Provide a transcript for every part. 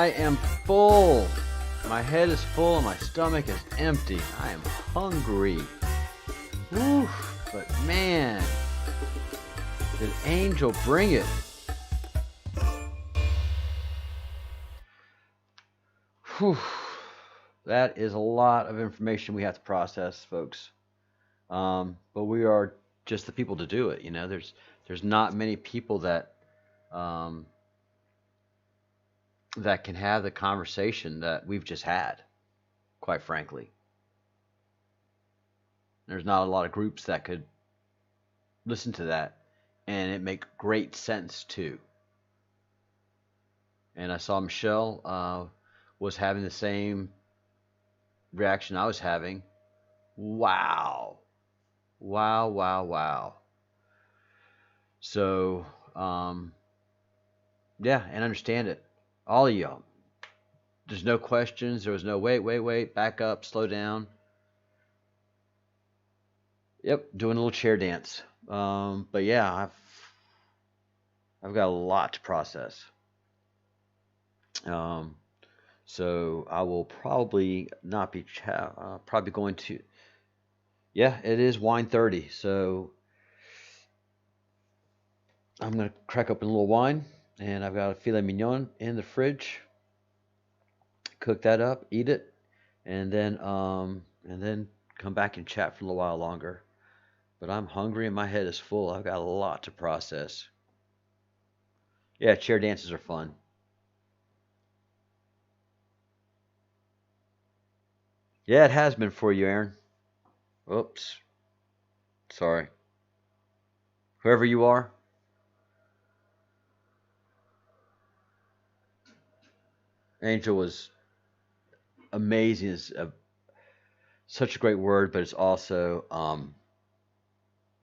I am full. My head is full and my stomach is empty. I am hungry. Whew, but man, did Angel bring it? Whew. That is a lot of information we have to process, folks. But we are just the people to do it. You know, there's not many people um, that can have the conversation that we've just had. Quite frankly, there's not a lot of groups that could listen to that and it make great sense too. And I saw Michelle was having the same reaction I was having. Wow, wow, wow, wow. So yeah, and understand it, all of y'all. There's no questions. There was no wait, back up, slow down. Yep, doing a little chair dance. But yeah, I've got a lot to process. Um, so I will probably not be probably going to. Yeah, it is wine 30. So I'm gonna crack open a little wine, and I've got a filet mignon in the fridge. Cook that up, eat it, and then come back and chat for a little while longer. But I'm hungry and my head is full. I've got a lot to process. Yeah, chair dances are fun. Yeah, it has been for you, Aaron. Oops, sorry. Whoever you are, Angel was amazing. Such a great word, but it's also,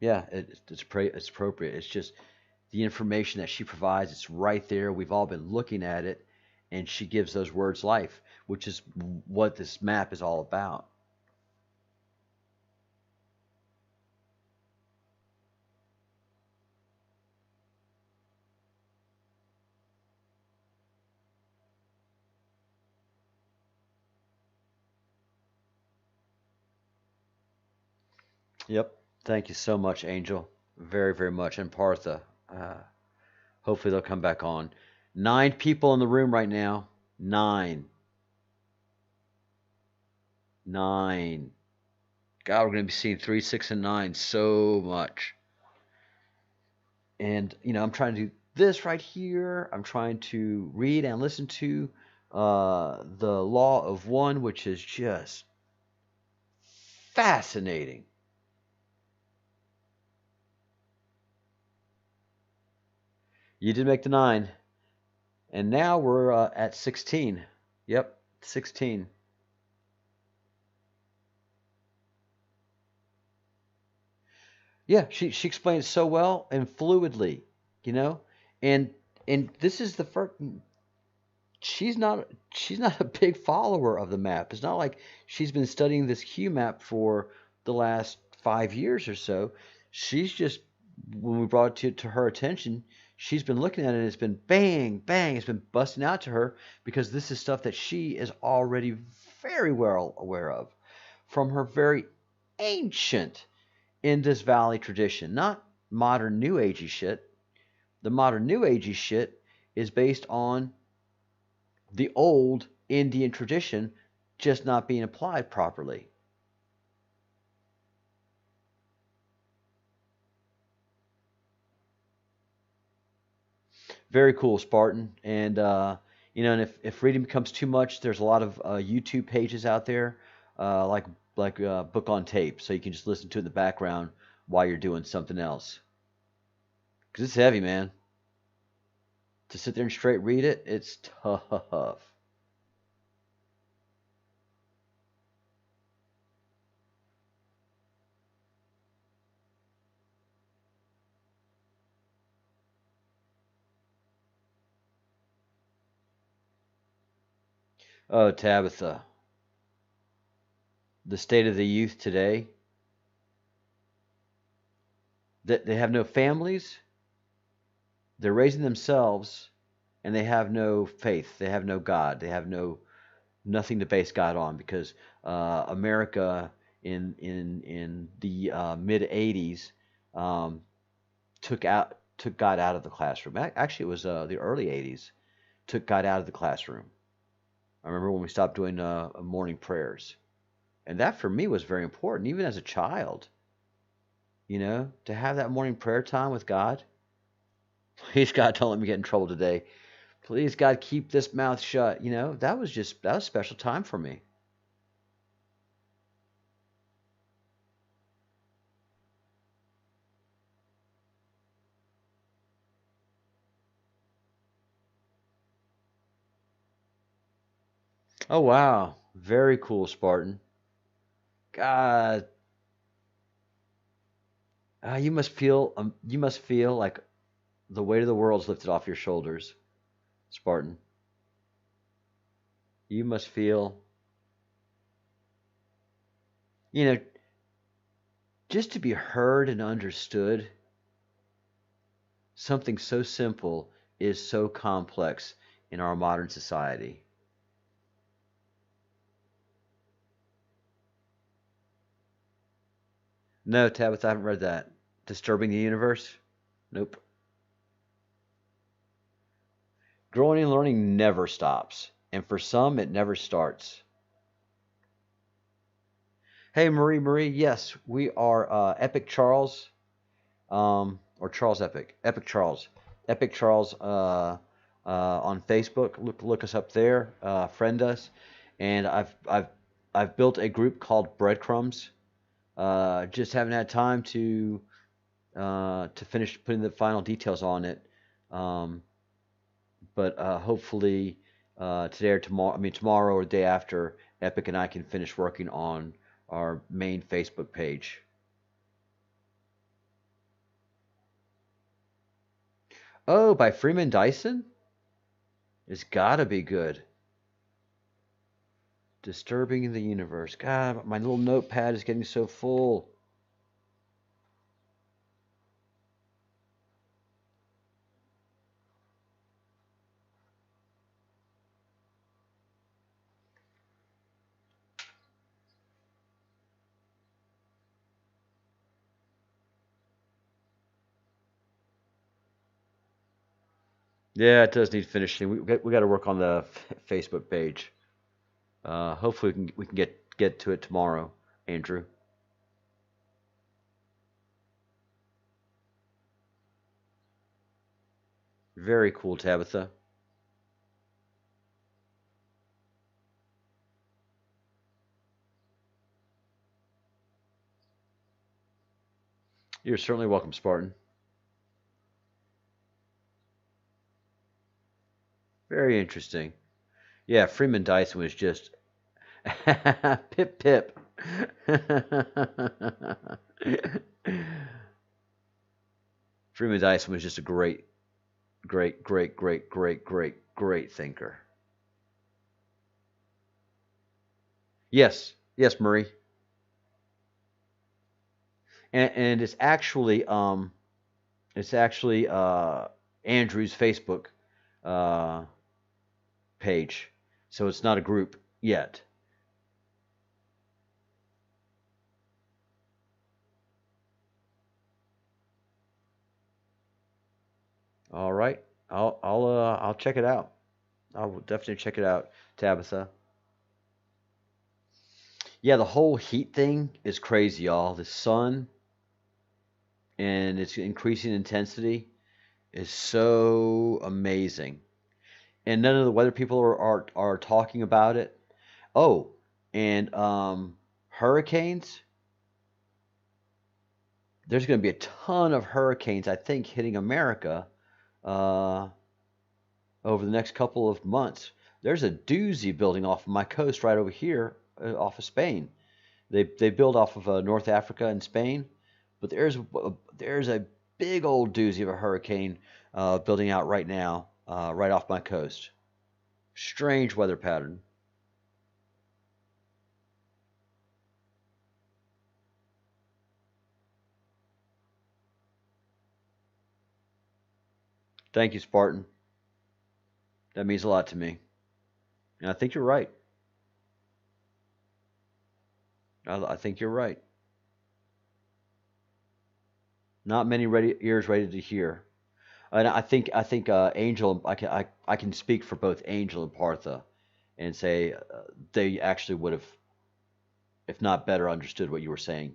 yeah, it's appropriate. It's just the information that she provides. It's right there. We've all been looking at it, and she gives those words life, which is what this map is all about. Yep. Thank you so much, Angel. Very, very much. And Partha. Uh, Hopefully they'll come back on. 9 people in the room right now. Nine. Nine. God, we're going to be seeing 3, 6, and 9 so much. And, you know, I'm trying to do this right here. I'm trying to read and listen to the Law of One, which is just fascinating. You did make the 9. And now we're at 16. Yep, 16. Yeah, she explains so well and fluidly, you know, and this is the first. She's not a big follower of the map. It's not like she's been studying this Q map for the last 5 years or so. She's just when we brought it to her attention, she's been looking at it and it's been bang, bang, it's been busting out to her because this is stuff that she is already very well aware of from her very ancient Indus Valley tradition, not modern New Agey shit. The modern New Agey shit is based on the old Indian tradition just not being applied properly. Very cool, Spartan. And you know, and if reading becomes too much, there's a lot of YouTube pages out there, like Book on Tape, so you can just listen to it in the background while you're doing something else. Cause it's heavy, man. To sit there and straight read it, it's tough. Oh, Tabitha, the state of the youth today, that they have no families, they're raising themselves, and they have no faith. They have no God. They have nothing to base God on because America in the mid '80s um, took God out of the classroom. Actually, it was the early '80s took God out of the classroom. I remember when we stopped doing morning prayers, and that for me was very important, even as a child. To have that morning prayer time with God. Please, God, don't let me get in trouble today. Please, God, keep this mouth shut. That was special time for me. Oh wow, very cool, Spartan. God, you must feel like the weight of the world's lifted off your shoulders, Spartan. You must feel, you know, just to be heard and understood. Something so simple is so complex in our modern society. No, Tabitha, I haven't read that. Disturbing the Universe? Nope. Growing and learning never stops, and for some, it never starts. Hey, Marie, yes, we are Epic Charles, or Charles Epic, Epic Charles on Facebook. Look us up there, friend us, and I've built a group called Breadcrumbs. Just haven't had time to finish putting the final details on it. Um, but hopefully today or tomorrow, I mean tomorrow or the day after, Epic and I can finish working on our main Facebook page. Oh, by Freeman Dyson? It's gotta be good. Disturbing in the Universe. God, my little notepad is getting so full. Yeah, it does need finishing. We got to work on the Facebook page. Hopefully we can get to it tomorrow, Andrew. Very cool, Tabitha. You're certainly welcome, Spartan. Very interesting. Yeah, Freeman Dyson was just pip pip. Freeman Dyson was just a great, great, great, great, great, great, great thinker. Yes, yes, Murray, and it's actually Andrew's Facebook uh, page, so it's not a group yet. All right, I'll check it out. I will definitely check it out, Tabitha. Yeah, the whole heat thing is crazy, y'all. The sun and its increasing intensity is so amazing. And none of the weather people are talking about it. Oh, and hurricanes. There's going to be a ton of hurricanes, I think, hitting America uh, over the next couple of months. There's a doozy building off of my coast right over here, off of Spain. They build off of North Africa and Spain, but there's a big old doozy of a hurricane building out right now, right off my coast. Strange weather pattern. Thank you, Spartan. That means a lot to me. And I think you're right. I think you're right. Not many ears ready to hear. And I think Angel. I can speak for both Angel and Partha, and say they actually would have, if not better, understood what you were saying.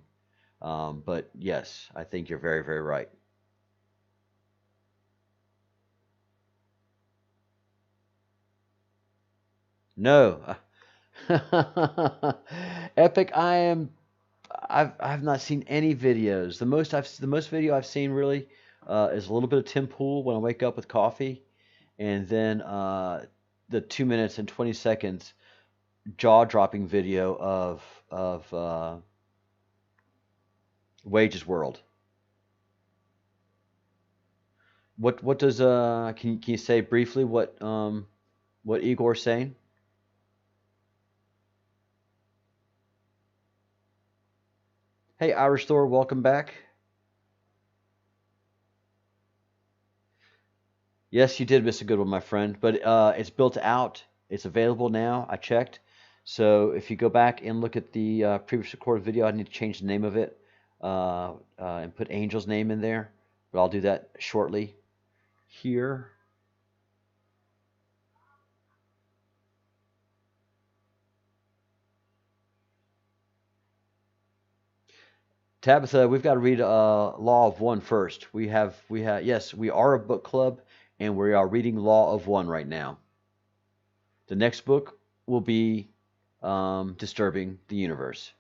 But yes, I think you're very, very right. No, Epic. I've not seen any videos. The most video I've seen really is a little bit of Tim Pool when I wake up with coffee, and then the 2 minutes and 20 seconds jaw dropping video of Wages World. What does can you say briefly what Igor's saying? Hey Irish Thor, welcome back. Yes, you did miss a good one, my friend, but it's built out. It's available now. I checked. So if you go back and look at the previous recorded video, I need to change the name of it and put Angel's name in there. But I'll do that shortly here. Tabitha, we've got to read Law of One first. We have yes, we are a book club, and we are reading Law of One right now. The next book will be Disturbing the Universe.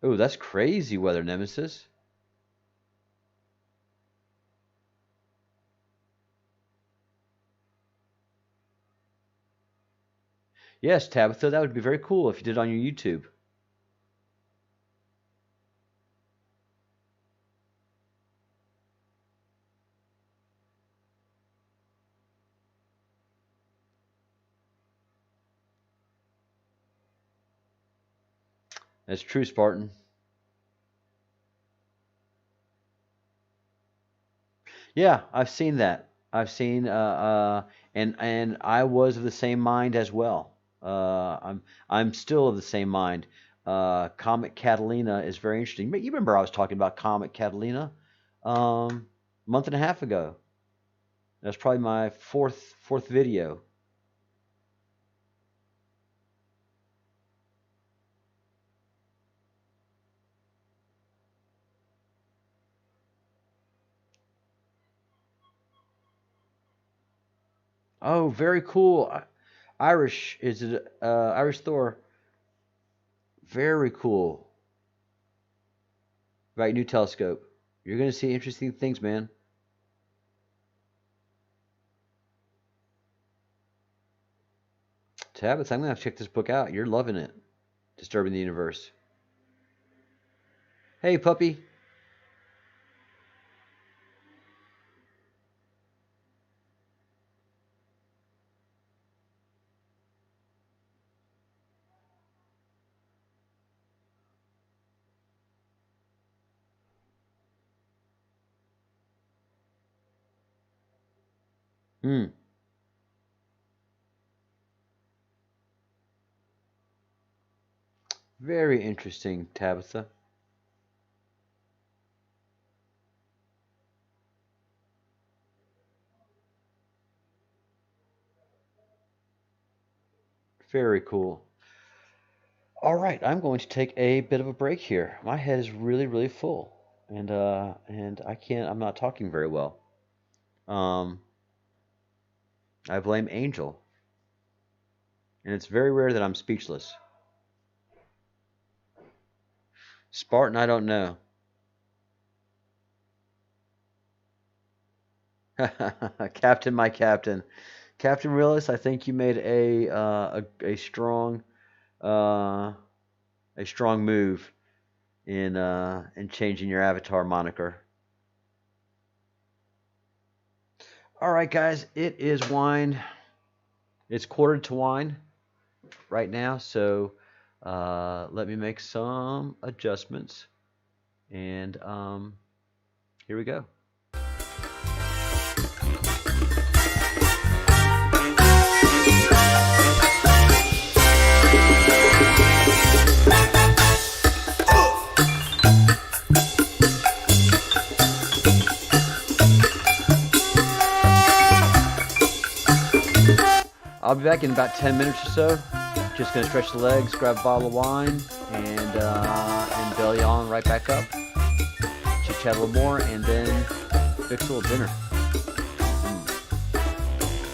Oh, that's crazy, Weather Nemesis. Yes, Tabitha, that would be very cool if you did it on your YouTube. That's true, Spartan. Yeah, I've seen that. I've seen and I was of the same mind as well. I'm still of the same mind. Comet Catalina is very interesting. You remember I was talking about Comet Catalina a month and a half ago. That's probably my fourth video. Oh, very cool. Irish is it Irish Thor? Very cool. Right, new telescope. You're gonna see interesting things, man. Tabitha, I'm gonna have to check this book out. You're loving it. Disturbing the Universe. Hey, puppy. Hmm. Very interesting, Tabitha. Very cool. All right, I'm going to take a bit of a break here. My head is really, really full, and I can't. I'm not talking very well. Um, I blame Angel, and it's very rare that I'm speechless. Spartan, I don't know. Captain, my captain, Captain Realist. I think you made uh, a strong move in changing your avatar moniker. All right, guys, it is wine. It's quarter to wine. right now, so let me make some adjustments, and here we go. I'll be back in about 10 minutes or so. Just gonna stretch the legs, grab a bottle of wine, and belly on right back up. Chit chat a little more, and then fix a little dinner.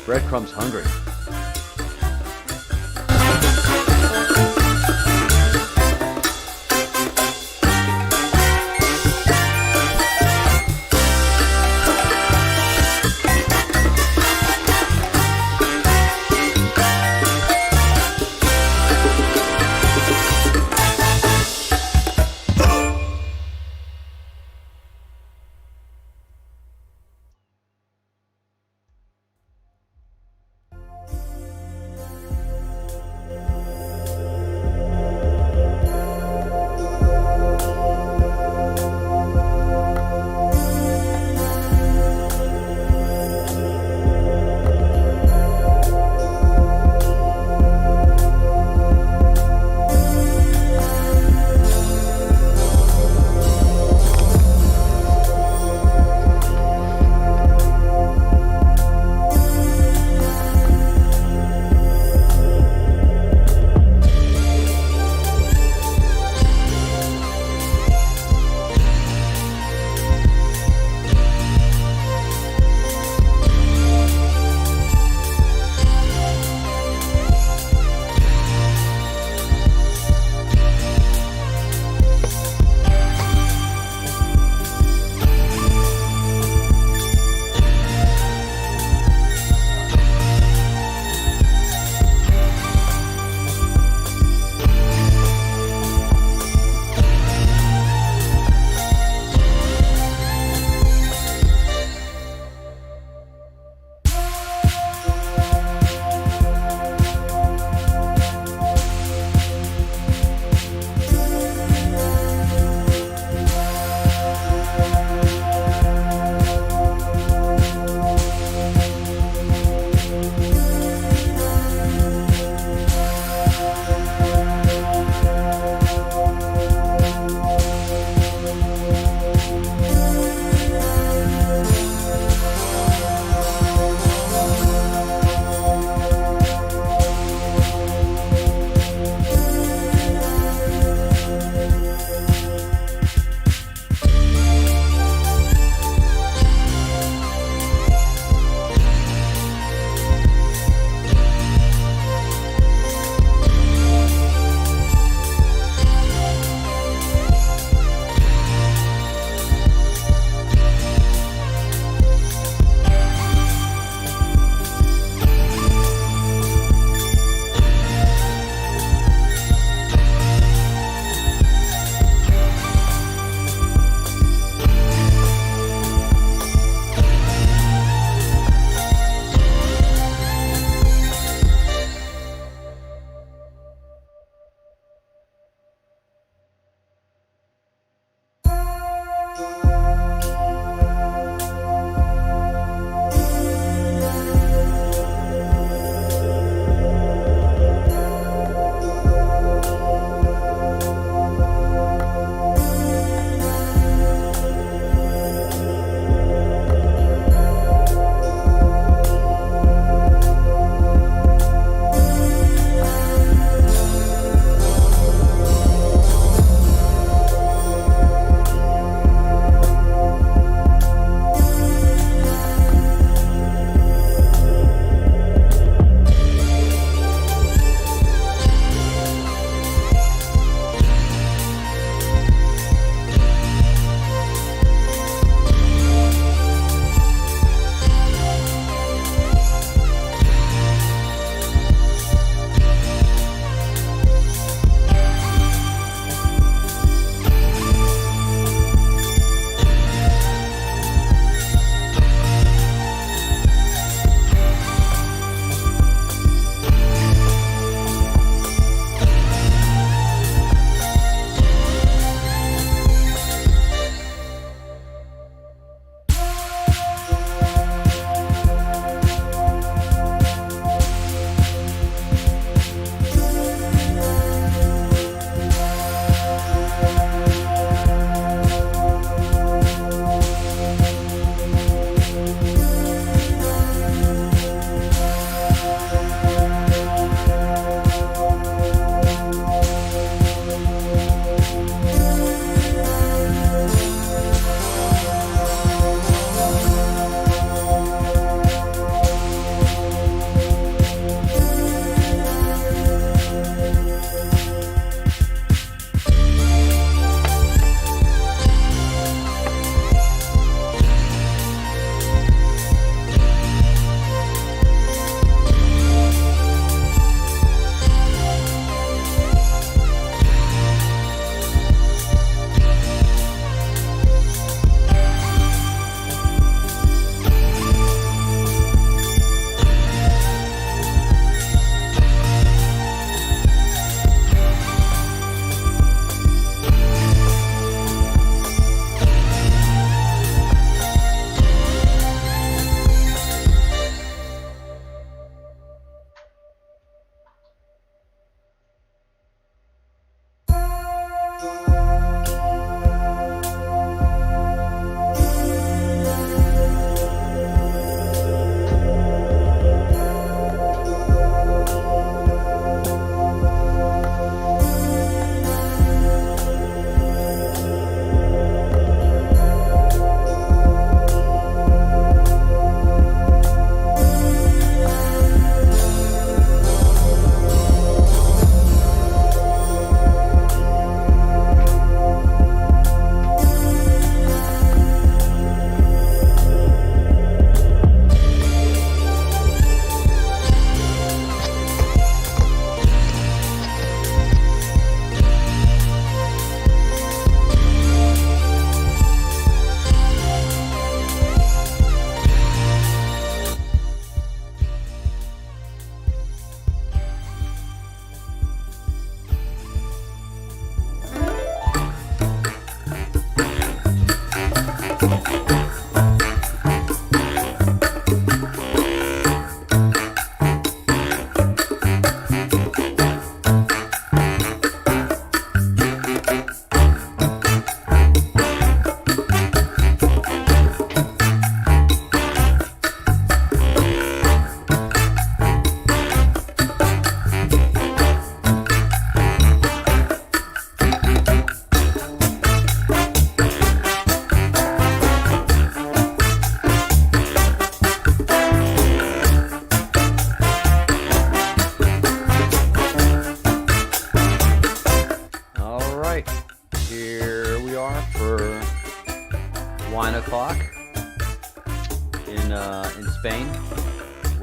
Breadcrumbs hungry.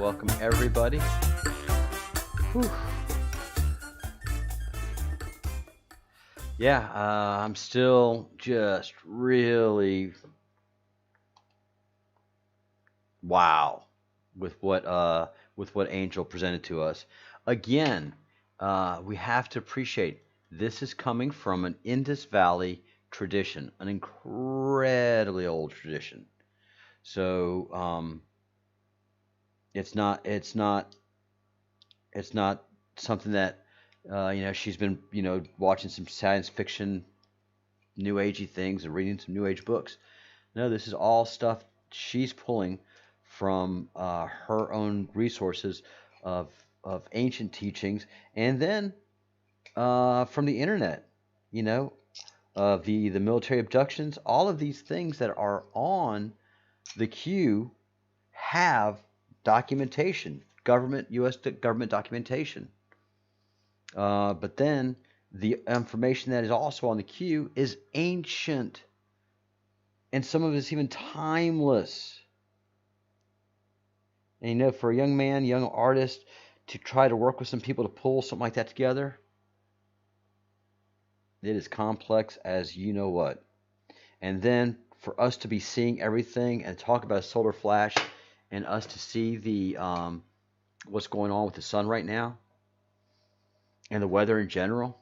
Welcome, everybody. Whew. Yeah, I'm still just really wow with what Angel presented to us. Again, we have to appreciate this is coming from an Indus Valley tradition, an incredibly old tradition. So it's not something that she's been watching some science fiction, new agey things and reading some new age books. No, this is all stuff she's pulling from her own resources of ancient teachings, and then from the internet. You know, the military abductions, all of these things that are on the queue have documentation, U.S. government documentation. But then the information that is also on the queue is ancient, and some of it's even timeless. And for a young man, young artist, to try to work with some people to pull something like that together, it is complex as you know what. And then for us to be seeing everything and talk about a solar flash, and us to see the what's going on with the sun right now, and the weather in general.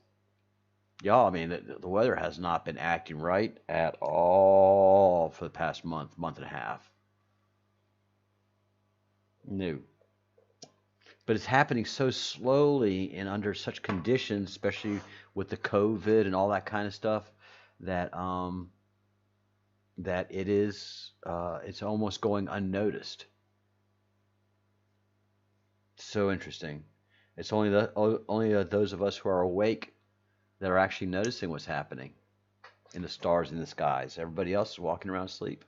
Y'all, I mean, the weather has not been acting right at all for the past month and a half. No. But it's happening so slowly and under such conditions, especially with the COVID and all that kind of stuff, that it is it's almost going unnoticed. So interesting. It's only those of us who are awake that are actually noticing what's happening in the stars in the skies. Everybody else is walking around asleep.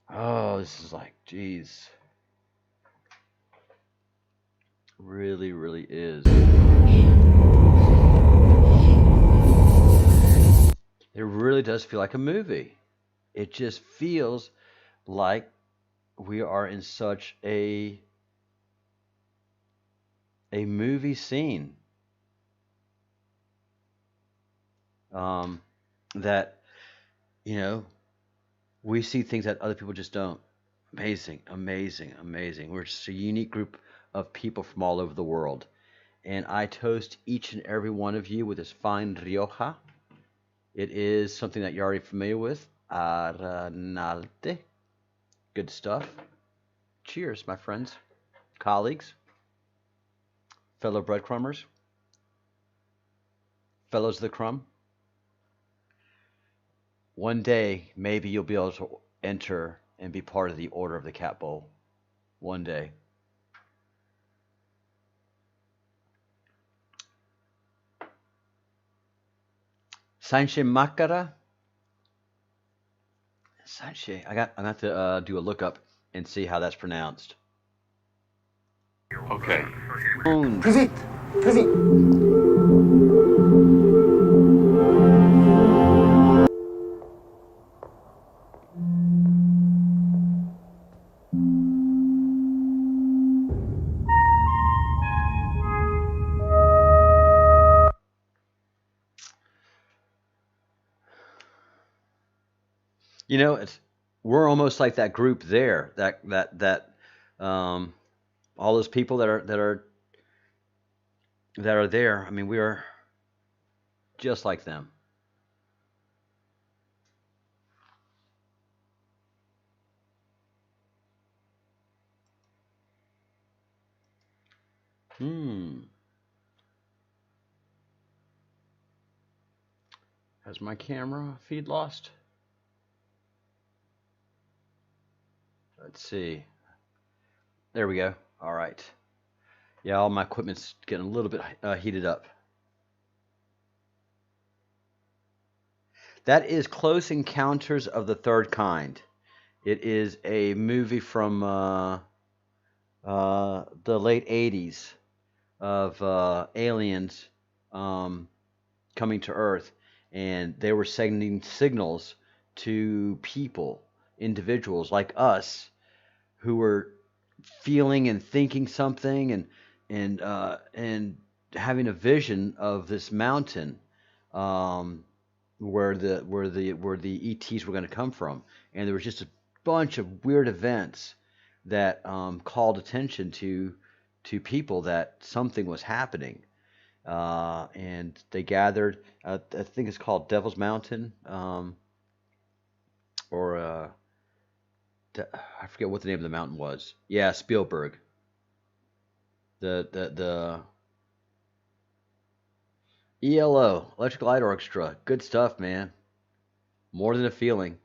Oh, this is like, geez. Really, really is. It really does feel like a movie. It just feels like we are in such a movie scene. That we see things that other people just don't. Amazing, amazing, amazing. We're just a unique group of people from all over the world. And I toast each and every one of you with this fine Rioja. It is something that you're already familiar with. Aranalde. Good stuff. Cheers, my friends, colleagues, fellow breadcrumbers, fellows of the crumb. One day, maybe you'll be able to enter and be part of the Order of the Cat Bowl. One day. Sanche Makara. Sanche. I'm gonna have to do a lookup and see how that's pronounced. Okay. Proceed. Proceed. We're almost like that group there. All those people that are there. I mean, we are just like them. Has my camera feed lost? Let's see. There we go. All right. Yeah, all my equipment's getting a little bit heated up. That is Close Encounters of the Third Kind. It is a movie from the late 80s of aliens coming to Earth, and they were sending signals to people, individuals like us, who were feeling and thinking something, and having a vision of this mountain, um, where the ETs were going to come from, and there was just a bunch of weird events that called attention to people that something was happening, and they gathered. I think it's called Devil's Mountain, or I forget what the name of the mountain was. Yeah, Spielberg. The ELO, Electric Light Orchestra. Good stuff, man. More than a feeling.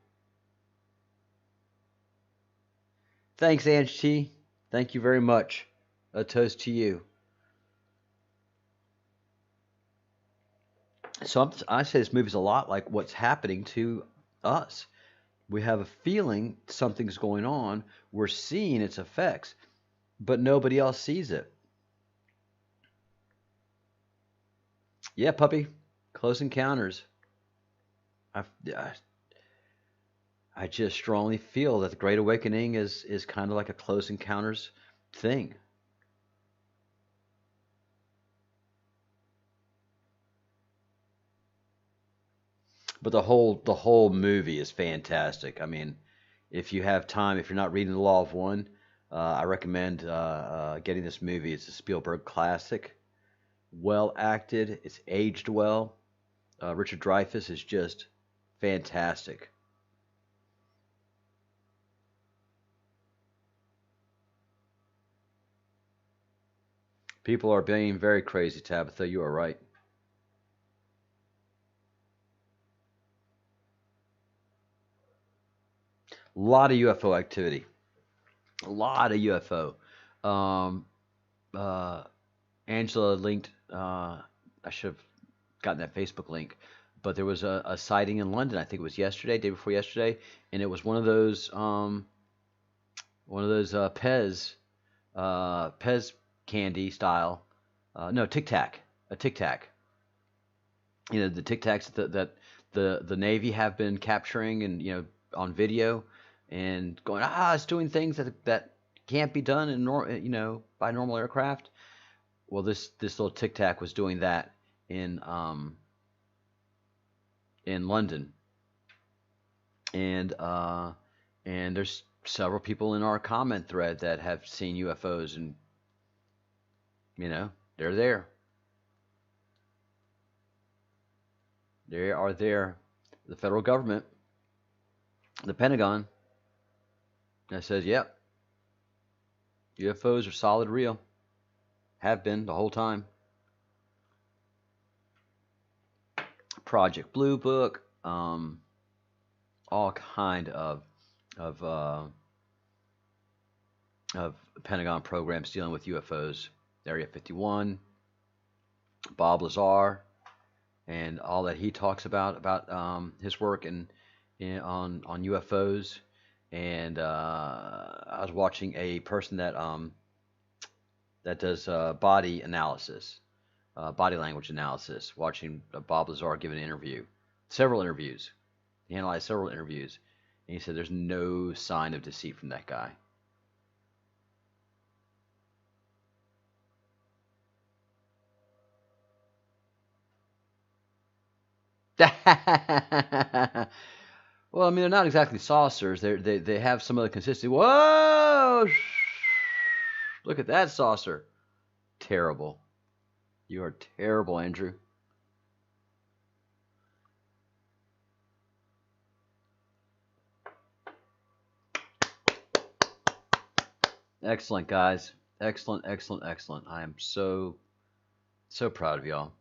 Thanks, Ange T. Thank you very much. A toast to you. So I say this movie's a lot like what's happening to us. We have a feeling something's going on. We're seeing its effects, but nobody else sees it. Yeah, puppy. Close Encounters. I, I, I just strongly feel that the Great Awakening is kind of like a Close Encounters thing. But the whole movie is fantastic. I mean, if you have time, if you're not reading The Law of One, I recommend getting this movie. It's a Spielberg classic, well acted, it's aged well. Richard Dreyfuss is just fantastic. People are being very crazy, Tabitha. You are right. A lot of UFO activity. A lot of UFO. Um, uh, Angela linked. I should have gotten that Facebook link, but there was a sighting in London. I think it was yesterday, day before yesterday, and it was one of those Pez candy style. No, Tic Tac, a Tic Tac. The Tic Tacs that the Navy have been capturing and on video, and going, it's doing things that can't be done by normal aircraft. Well, this little Tic Tac was doing that in London, and there's several people in our comment thread that have seen UFOs, and they're there. They are there. The federal government, the Pentagon, that says, yep, UFOs are solid real. Have been the whole time. Project Blue Book, all kind of uh, of Pentagon programs dealing with UFOs. Area 51, Bob Lazar, and all that he talks about his work on UFOs. And I was watching a person that does body analysis, body language analysis, watching Bob Lazar give an interview, several interviews. He analyzed several interviews, and he said there's no sign of deceit from that guy. Well, I mean, they're not exactly saucers. They have some of the consistency. Whoa! Look at that saucer. Terrible. You are terrible, Andrew. Excellent, guys. Excellent, excellent, excellent. I am so, so proud of y'all.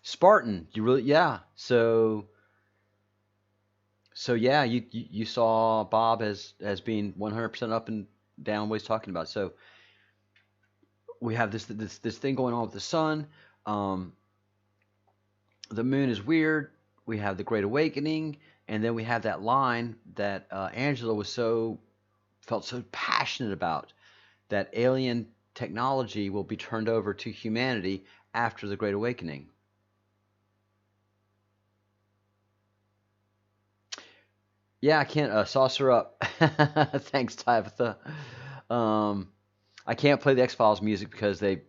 Spartan, you really, yeah. So yeah, you saw Bob as being 100% up and down what he's talking about. So we have this thing going on with the sun. Um, the moon is weird. We have the Great Awakening, and then we have that line that Angela felt so passionate about, that alien technology will be turned over to humanity after the Great Awakening. Yeah, I can't saucer up. Thanks, Tabitha. Um, I can't play the X Files music because they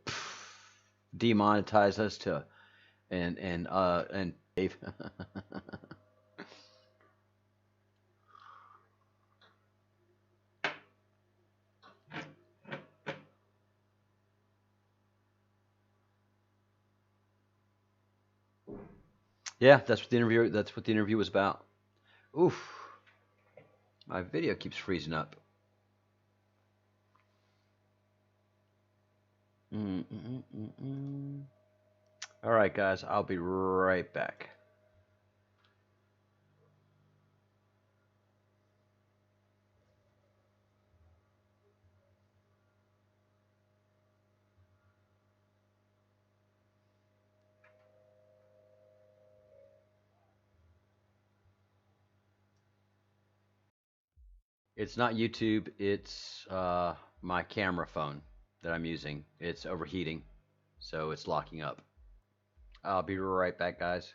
demonetized us to and Dave. Yeah, that's what the interview was about. Oof, my video keeps freezing up. Mm-mm-mm-mm. All right, guys, I'll be right back. It's not YouTube. It's my camera phone that I'm using. It's overheating, so it's locking up. I'll be right back, guys.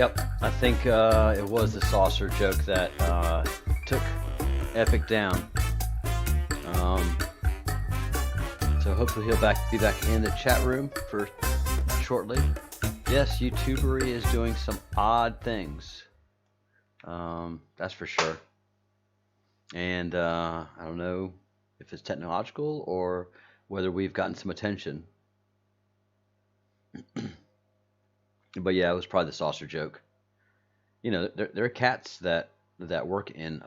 Yep, I think it was the saucer joke that took Epic down. Um, so hopefully he'll be back in the chat room for shortly. Yes, YouTubery is doing some odd things. That's for sure. And I don't know if it's technological or whether we've gotten some attention. But yeah, it was probably the saucer joke. You know, there are cats that work in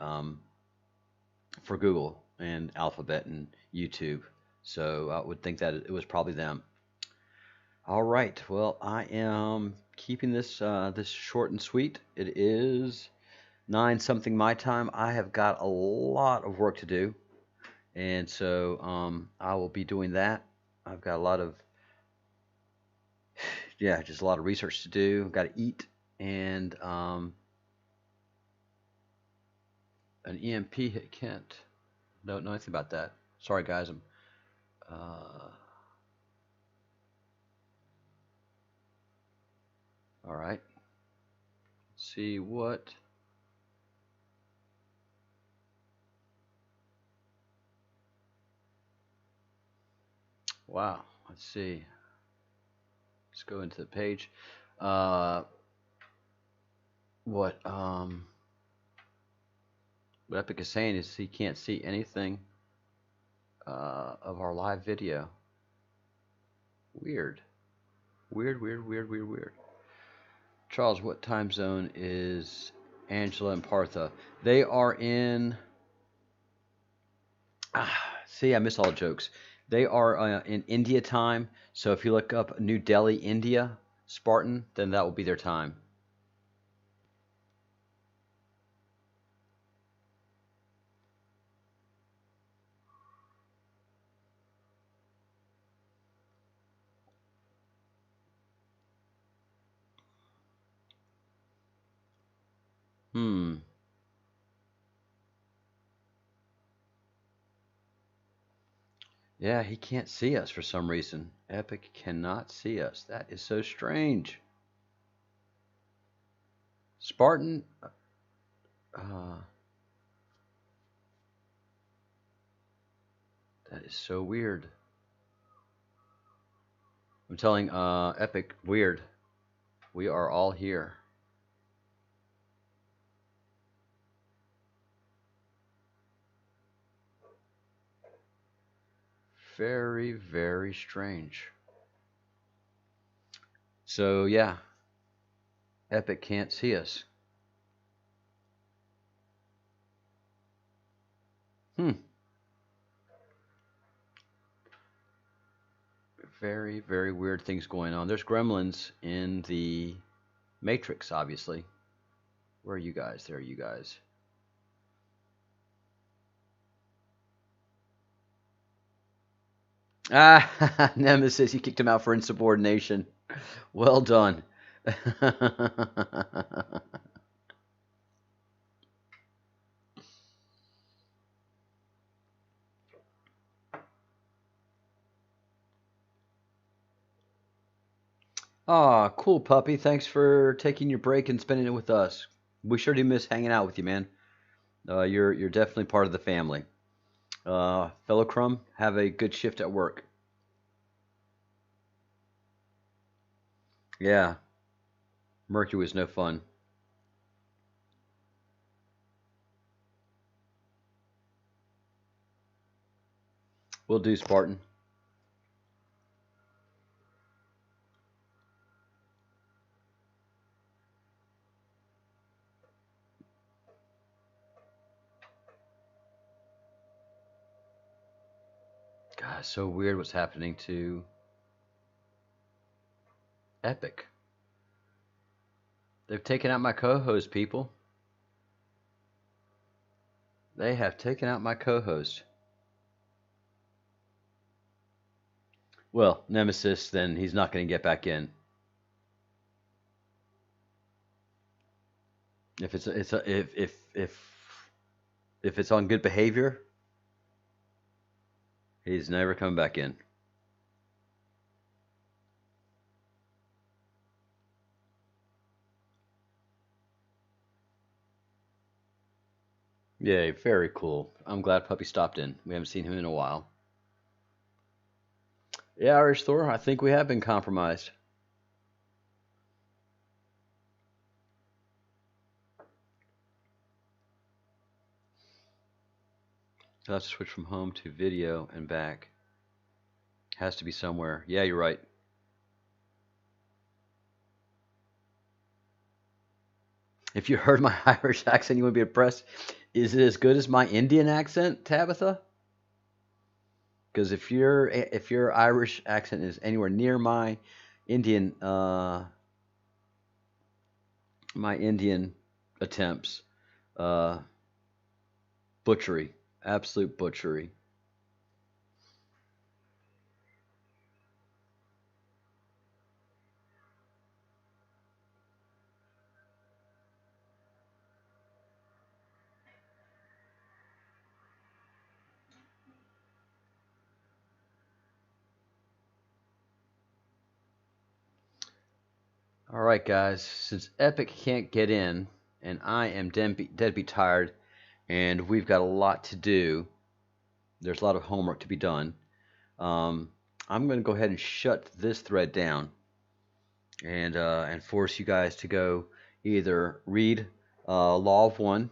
for Google and Alphabet and YouTube, so I would think that it was probably them. All right, well, I am keeping this this short and sweet. It is 9 something my time. I have got a lot of work to do, and so I will be doing that. I've got a lot of just a lot of research to do. I've got to eat and an EMP hit Kent. Don't know anything about that. Sorry, guys. I'm. All right. Let's see what. Wow. Let's see. Let's go into the page. What Epic is saying is he can't see anything of our live video. Weird. Weird. Charles, what time zone is Angela and Partha? They are in. See, I miss all the jokes. They are in India time. So if you look up New Delhi, India, Spartan, then that will be their time. Yeah, he can't see us for some reason. Epic cannot see us. That is so strange. Spartan. That is so weird. I'm telling Epic, weird. We are all here. Very, very strange. So yeah, Epic can't see us. Very, very weird things going on. There's gremlins in the Matrix, obviously. Where are you guys? There are you guys. Ah, Nemesis, you kicked him out for insubordination. Well done. Ah, cool puppy. Thanks for taking your break and spending it with us. We sure do miss hanging out with you, man. You're definitely part of the family. Fellow Crumb, have a good shift at work. Yeah, Mercury was no fun. Will do, Spartan. God, it's so weird what's happening to Epic. They've taken out my co-host, people. They have taken out my co-host. Well, Nemesis, then he's not going to get back in. If it's on good behavior, he's never coming back in. Yay, very cool. I'm glad Puppy stopped in. We haven't seen him in a while. Yeah, Irish Thor, I think we have been compromised. I'll have to switch from home to video and back. Has to be somewhere. Yeah, you're right. If you heard my Irish accent, you wouldn't be impressed. Is it as good as my Indian accent, Tabitha? Because if your Irish accent is anywhere near my Indian attempts, butchery, absolute butchery. All right, guys. Since Epic can't get in, and I am deadbeat tired, and we've got a lot to do. There's a lot of homework to be done. I'm going to go ahead and shut this thread down, and force you guys to go either read Law of One,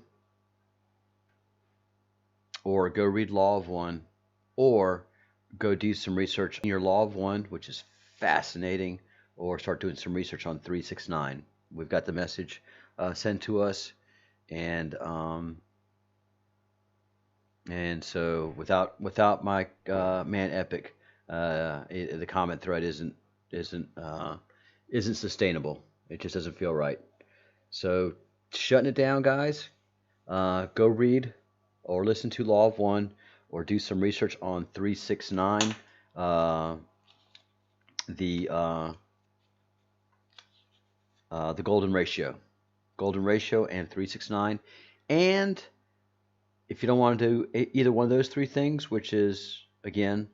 or go read Law of One, or go do some research on your Law of One, which is fascinating, or start doing some research on 369. We've got the message sent to us, and so without my man Epic, the comment thread isn't sustainable. It just doesn't feel right. So shutting it down, guys. Go read or listen to Law of One, or do some research on 369. The golden ratio and 369. And if you don't want to do either one of those three things, which is again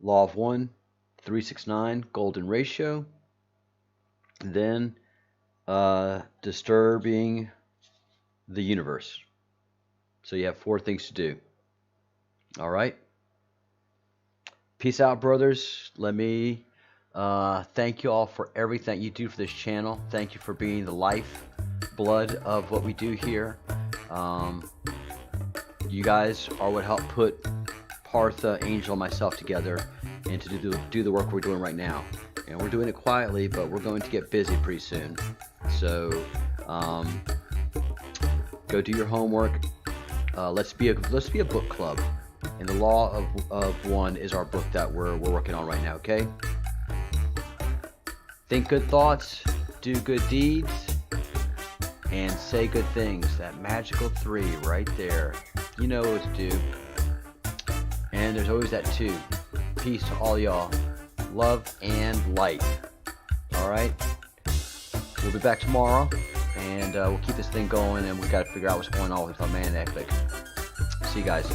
Law of One, 369, golden ratio, then disturbing the universe. So you have 4 things to do. All right. Peace out, brothers. Let me thank you all for everything you do for this channel. Thank you for being the lifeblood of what we do here. You guys are what helped put Partha, Angel, and myself together, and to do the work we're doing right now. And we're doing it quietly, but we're going to get busy pretty soon. So go do your homework. Let's be a book club. And the Law of One is our book that we're working on right now. Okay. Think good thoughts, do good deeds, and say good things. That magical 3 right there. You know what to do. And there's always that 2. Peace to all y'all. Love and light. All right. We'll be back tomorrow, and we'll keep this thing going, and we've got to figure out what's going on with our man Epic. See you guys.